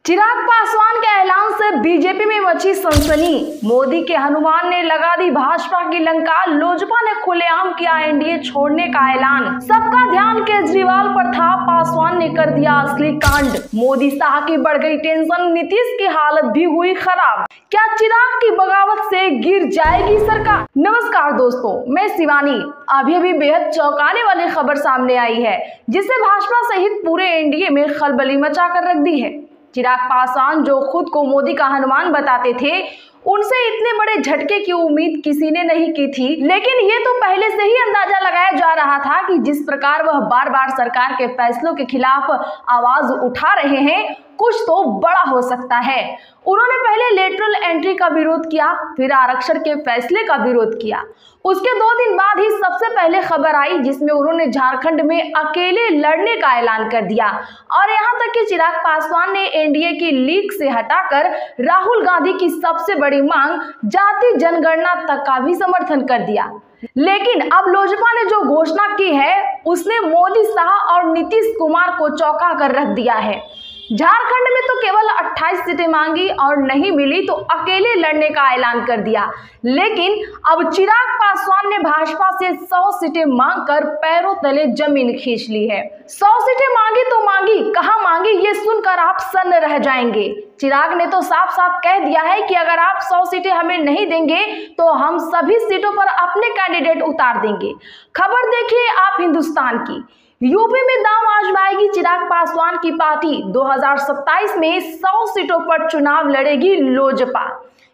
चिराग पासवान के ऐलान से बीजेपी में मची सनसनी। मोदी के हनुमान ने लगा दी भाजपा की लंका। लोजपा ने खुलेआम किया एनडीए छोड़ने का ऐलान। सबका ध्यान केजरीवाल पर था, पासवान ने कर दिया असली कांड। मोदी शाह की बढ़ गई टेंशन, नीतीश की हालत भी हुई खराब। क्या चिराग की बगावत से गिर जाएगी सरकार? नमस्कार दोस्तों, मैं शिवानी। अभी बेहद चौंकाने वाली खबर सामने आई है, जिससे भाजपा सहित पूरे एनडीए में खलबली मचा कर रख दी है। चिराग पासवान, जो खुद को मोदी का हनुमान बताते थे, उनसे इतने बड़े झटके की उम्मीद किसी ने नहीं की थी। लेकिन ये तो पहले से ही अंदाजा लगाया जा रहा था कि जिस प्रकार वह बार बार सरकार के फैसलों के खिलाफ आवाज उठा रहे हैं, कुछ तो बड़ा हो सकता है। उन्होंने पहले लेटरल एंट्री का विरोध किया, फिर आरक्षण के फैसले का विरोध किया। उसके 2 दिन बाद ही सबसे पहले खबर आई, जिसमें उन्होंने झारखंड में अकेले लड़ने का ऐलान कर दिया। और यहाँ तक कि चिराग पासवान ने एनडीए की लीग से हटाकर राहुल गांधी की सबसे बड़ी मांग जाति जनगणना तक का भी समर्थन कर दिया। लेकिन अब लोजपा ने जो घोषणा की है, उसने मोदी शाह और नीतीश कुमार को चौंका कर रख दिया है। झारखंड में तो केवल 28 सीटें मांगी और नहीं मिली तो अकेले लड़ने का ऐलान कर दिया। लेकिन अब चिराग पासवान ने भाजपा से 100 सीटें मांगकर पैरों तले जमीन खींच ली है। 100 सीटें मांगी तो मांगी, कहां मांगी ये सुनकर आप सन्न रह जाएंगे। चिराग ने तो साफ साफ कह दिया है कि अगर आप 100 सीटें हमें नहीं देंगे तो हम सभी सीटों पर अपने कैंडिडेट उतार देंगे। खबर देखिए आप हिंदुस्तान की। यूपी में दांव आजमाएगी चिराग पासवान की पार्टी। 2027 में 100 सीटों पर चुनाव लड़ेगी लोजपा।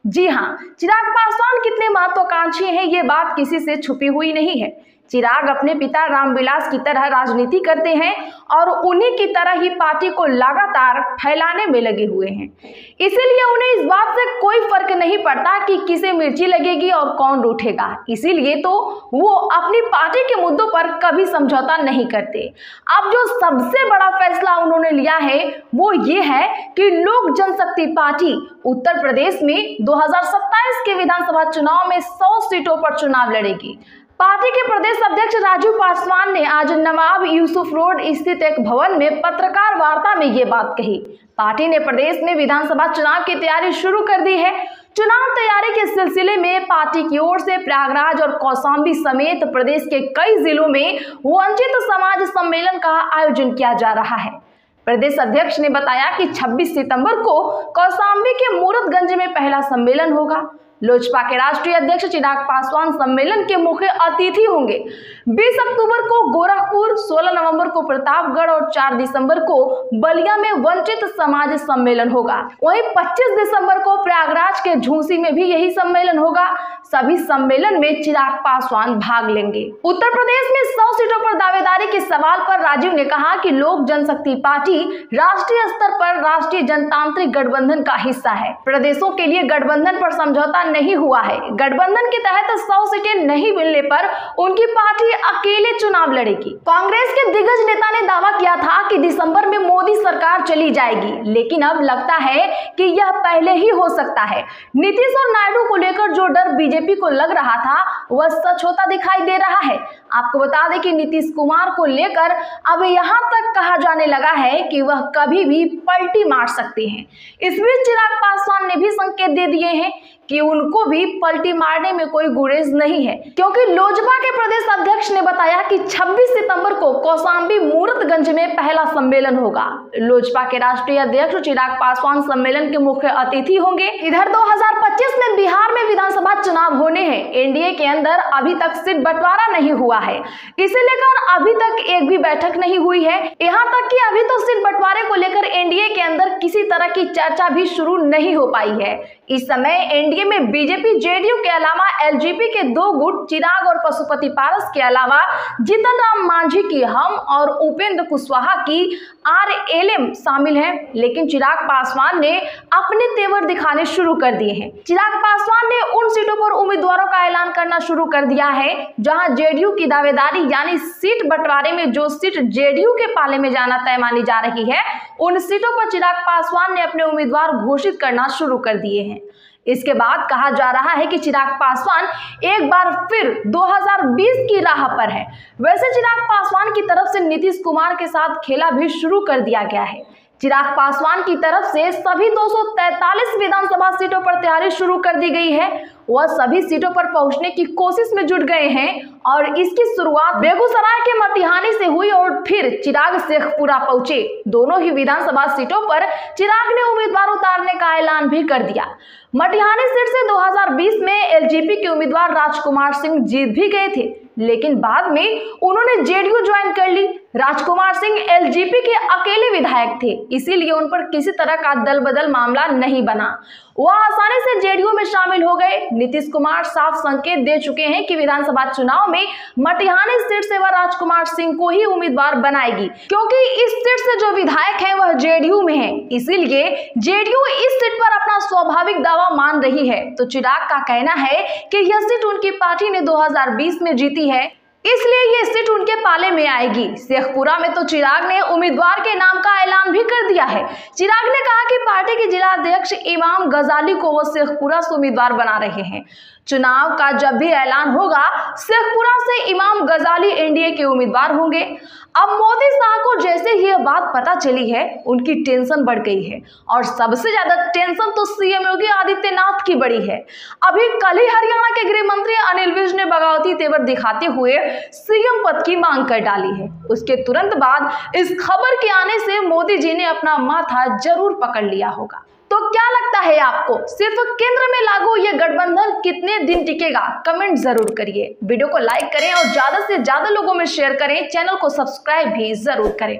जी हां, चिराग पासवान कितने महत्वाकांक्षी हैं, ये बात किसी से छुपी हुई नहीं है। चिराग अपने पिता रामविलास की तरह राजनीति करते हैं और उन्हीं की तरह ही पार्टी को लगातार फैलाने में लगे हुए हैं। इसीलिए उन्हें इस बात से कोई फर्क नहीं पड़ता कि किसे मिर्ची लगेगी और कौन रूठेगा। इसीलिए तो वो अपनी पार्टी के मुद्दों पर कभी समझौता नहीं करते। अब जो सबसे बड़ा फैसला उन्होंने लिया है, वो ये है कि लोक जनशक्ति पार्टी उत्तर प्रदेश में 2027 के विधानसभा चुनाव में 100 सीटों पर चुनाव लड़ेगी। पार्टी के प्रदेश अध्यक्ष राजू पासवान ने आज नवाब यूसुफ रोड स्थित एक भवन में पत्रकार वार्ता में ये बात कही। पार्टी ने प्रदेश में विधानसभा चुनाव की तैयारी शुरू कर दी है। चुनाव तैयारी के सिलसिले में पार्टी की ओर से प्रयागराज और कौशाम्बी समेत प्रदेश के कई जिलों में वंचित समाज सम्मेलन का आयोजन किया जा रहा है। प्रदेश अध्यक्ष ने बताया कि 26 सितंबर को कौशाम्बी के मूरतगंज में पहला सम्मेलन होगा। लोजपा के राष्ट्रीय अध्यक्ष चिराग पासवान सम्मेलन के मुख्य अतिथि होंगे। 20 अक्टूबर को गोरखपुर, 16 नवंबर को प्रतापगढ़ और 4 दिसंबर को बलिया में वंचित समाज सम्मेलन होगा। वहीं 25 दिसंबर को प्रयागराज के झूंसी में भी यही सम्मेलन होगा। सभी सम्मेलन में चिराग पासवान भाग लेंगे। उत्तर प्रदेश में 100 सीटों पर दावेदारी के सवाल पर राजीव ने कहा कि लोक जनशक्ति पार्टी राष्ट्रीय स्तर पर राष्ट्रीय जनतांत्रिक गठबंधन का हिस्सा है। प्रदेशों के लिए गठबंधन पर समझौता नहीं हुआ है। गठबंधन के तहत 100 सीटें नहीं मिलने पर उनकी पार्टी अकेले चुनाव लड़ेगी। कांग्रेस के दिग्गज नेता ने दावा किया था कि दिसंबर में मोदी सरकार चली जाएगी, लेकिन अब लगता है कि यह पहले ही हो सकता है। नीतीश और नायडू को लेकर जो डर बीजेपी को लग रहा था, वह सच होता दिखाई दे रहा है। आपको बता दें कि नीतीश कुमार को लेकर अब यहां तक कहा जाने लगा है कि वह कभी भी पलटी मार सकते हैं। इस बीच चिराग पासवान ने भी संकेत दे दिए हैं कि उनको भी पलटी मारने में कोई गुरेज नहीं है, क्योंकि लोजपा के प्रदेश अध्यक्ष ने बताया कि 26 सितंबर को कौशाम्बी मूरतगंज में पहला सम्मेलन होगा। लोजपा के राष्ट्रीय अध्यक्ष चिराग पासवान सम्मेलन के मुख्य अतिथि होंगे। इधर 2025 में बिहार में विधानसभा चुनाव होने हैं। एनडीए के अंदर अभी तक सीट बंटवारा नहीं हुआ है। इसे लेकर अभी तक एक भी बैठक नहीं हुई है। यहाँ तक कि अभी तो सीट बंटवारे को लेकर एनडीए के अंदर किसी तरह की चर्चा भी शुरू नहीं हो पाई है। इस समय एनडीए में बीजेपी जेडीयू के अलावा एलजेपी के 2 गुट, चिराग और पशुपति पारस के अलावा जीतन राम मांझी की हम और उपेंद्र कुशवाहा की आरएलएम शामिल है। लेकिन चिराग पासवान ने अपने तेवर दिखाने शुरू कर दिए हैं। चिराग पासवान ने उन सीटों पर उम्मीदवारों का ऐलान करना शुरू कर दिया है जहां जेडीयू की दावेदारी, यानी सीट बंटवारे में जो सीट जेडीयू के पाले में जाना तय मानी जा रही है, उन सीटों पर चिराग पासवान ने अपने उम्मीदवार घोषित करना शुरू कर दिए हैं। इसके बाद कहा जा रहा है कि चिराग पासवान एक बार फिर 2020 की राह पर है। वैसे चिराग पासवान की तरफ से नीतीश कुमार के साथ खेला भी शुरू कर दिया गया है। चिराग पासवान की तरफ से सभी 243 विधानसभा सीटों पर तैयारी शुरू कर दी गई है। वह सभी सीटों पर पहुंचने की कोशिश में जुट गए हैं और इसकी शुरुआत बेगूसराय के मटिहानी से हुई और फिर चिराग शेखपुरा पहुंचे। दोनों ही विधानसभा सीटों पर चिराग ने उम्मीदवार उतारने का ऐलान भी कर दिया। मटिहानी सीट से 2020 में एलजेपी के उम्मीदवार राजकुमार सिंह जीत भी गए थे, लेकिन बाद में उन्होंने जेडीयू ज्वाइन कर ली। राजकुमार सिंह एलजेपी के अकेले विधायक थे, इसीलिए उन पर किसी तरह का दल बदल मामला नहीं बना। वह आसानी से जेडीयू में शामिल हो गए। नीतीश कुमार साफ संकेत दे चुके हैं कि विधानसभा चुनाव में मटिहानी सीट से वह राजकुमार सिंह को ही उम्मीदवार बनाएगी, क्योंकि इस सीट से जो विधायक हैं वह जेडीयू में हैं। इसीलिए जेडीयू इस सीट पर अपना स्वाभाविक दावा मान रही है। तो चिराग का कहना है कि यह सीट उनकी पार्टी ने 2020 में जीती है, इसलिए ये सीट उनके पाले में आएगी। शेखपुरा में तो चिराग ने उम्मीदवार के नाम का ऐलान भी कर दिया है। चिराग ने कहा कि पार्टी के जिला अध्यक्ष इमाम गजाली को वो शेखपुरा से उम्मीदवार बना रहे हैं। चुनाव का जब भी ऐलान होगा, शेखपुरा से इमाम गजाली एनडीए के उम्मीदवार होंगे। अब मोदी शाह को जैसे ही यह बात पता चली है, उनकी टेंशन बढ़ गई है और सबसे ज्यादा टेंशन तो सीएम योगी आदित्यनाथ की बढ़ी है। अभी कल ही हरियाणा के गृह मंत्री अनिल विज ने बगावती तेवर दिखाते हुए सीएम पद की मांग कर डाली है। उसके तुरंत बाद इस खबर के आने से मोदी जी ने अपना माथा जरूर पकड़ लिया होगा। तो क्या लगता है आपको, सिर्फ केंद्र में लागू ये गठबंधन कितने दिन टिकेगा? कमेंट जरूर करिए। वीडियो को लाइक करें और ज्यादा से ज्यादा लोगों में शेयर करें। चैनल को सब्सक्राइब भी जरूर करें।